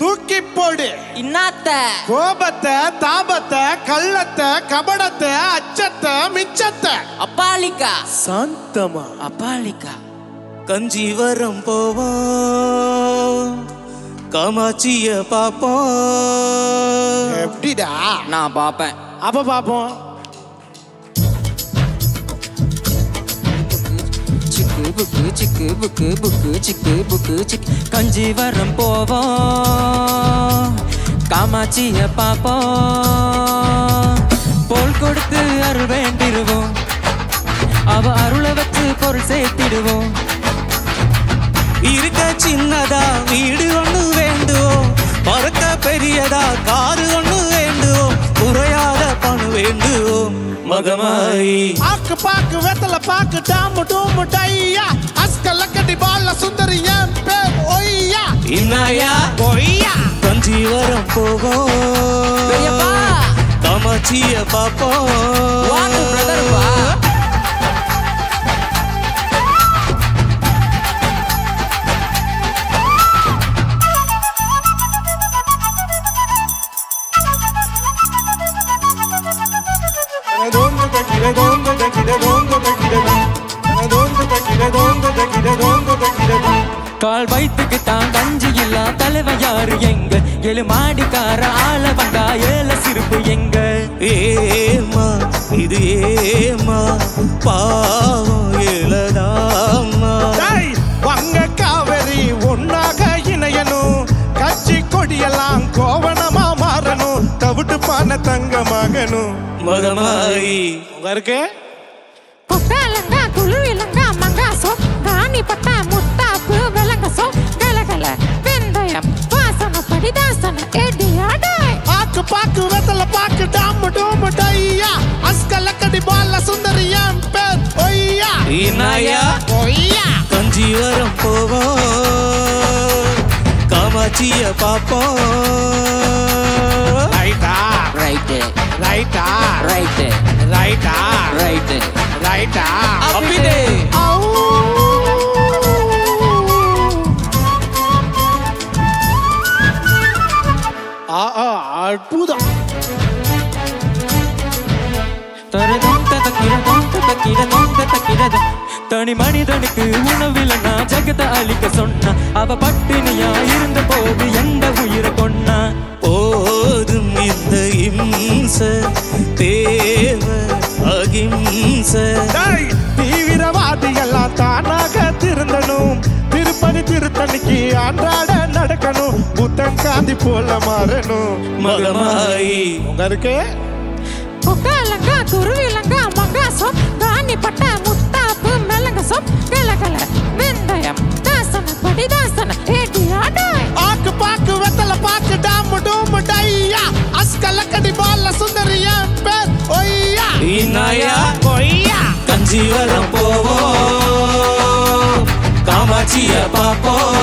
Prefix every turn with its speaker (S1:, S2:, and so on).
S1: தூக்கி போடு.
S2: இன்னாத்த
S1: கோபத்தை, தாபத்தை, கள்ளத்தை, கபடத்தை, அச்சத்தை, மிச்சத்தை.
S2: அப்பாலிக்கா
S1: சாந்தமா.
S2: அப்பாலிக்கா
S3: கஞ்சிவரம் போவோம், காமாட்சிய பாப்போம்.
S1: எப்படிடா?
S2: நான் பாப்பேன்.
S1: அப்ப பாப்போம்.
S2: சிக்கு புக்கு சிக்கு புக்கு புக்கு சிக்கு புக்கு சிக்கு கஞ்சிவரம் போவோம், காமாட்சிய பாப்போம். போல் கொடுத்து அருள் வேண்டிடுவோம், அவ அருளை வச்சு பொருள் சேர்த்திடுவோம்.
S3: இருக்க சின்னதா வீடு ஒண்ணு வேண்டுவோம், பறக்க பெரியதா காரு ஒண்ணு வேண்டுவோம், குறையாத பணம் வேண்டுவோம். மகமாயி
S1: ஆக்கு பாக்கு வெத்தல பாக்கு டாமு டூமு டையா அஸ்கலக்கடி பால சுந்தரி என் பேர் ஒய்யா.
S3: இன்னாயா
S1: ஒய்யா.
S3: கஞ்சிவரம் போவோம், காமாட்சிய பாப்போம்.
S2: கால் வயிற்றுக்கு தான் கஞ்சி இல்லா தலைவன் யாரு எங்க, ஏழு மாடிக்கார ஆள வந்தா ஏல சிரிப்பு எங்க.
S3: ஏமா இது ஏமா பாவம் ஏலதாமா.
S1: வங்க காவேரி ஒன்னாக இணையணும், கட்சி கொடியெல்லாம் கோவணமா மாறணும், தவிட்டு பான தங்கமாகணும்.
S3: மகமாயி
S1: உங்க இருக்கு
S4: கொட்டாலங்க குழுவிலங்க மங்காசோ காணி பட்டா முத்தாப்பு விலங்கசோ கலகல வெந்தயம் வாசன படிதாசன எடியாடாய்.
S1: ஆக்கு பாக்கு வெத்தல பாக்கு டாமு டூமு டையா அஸ்கலக்கடி பால சுந்தரி என் பேர் ஒய்யா.
S3: இன்னாயா
S1: ஒய்யா.
S3: கஞ்சிவரம் போவோம், காமாட்சிய பாப்போம்.
S1: ரைட்டா
S2: ரைட்டு
S1: ரைட்டா
S2: ரைட்டு
S1: ரைட்டா
S2: ரைட்டு
S1: ரைட்டா.
S3: அப்படியே
S1: அற்புதம்.
S2: தனி மனிதனுக்கு உணவில்னா ஜகத்தை அழிக்க சொன்னா, அவ பட்டினியா இருந்த போது எந்த உயிரை கொன்னா.
S3: போதும் இந்த இம்ச தேவ அகிம்ச.
S1: தீவிரவாதிகள்லாம் தானாக திருந்தணும், திருப்பதி திருத்தணிக்கு அன்றாட நடக்கணும், புத்தன் காந்தி போல மாறணும்.
S3: மகமாயி
S1: உங்க இருக்கு
S4: கொட்டாலங்க குருவிலங்க மங்காசோ காணி பட்டா முத்தாப்பு மிளங்கசோ கலகல வெந்தயம் தாசன படிதாசன எடியாடாய்.
S1: ஆக்கு பாக்கு வெத்தல பாக்கு டாமு டூமு டையா அஸ்கலக்கடி பால சுந்தரி என் பேர் ஒய்யா.
S3: இன்னாயா
S1: ஒய்யா.
S3: கஞ்சிவரம் போவோம், காமாட்சிய பாப்போம்.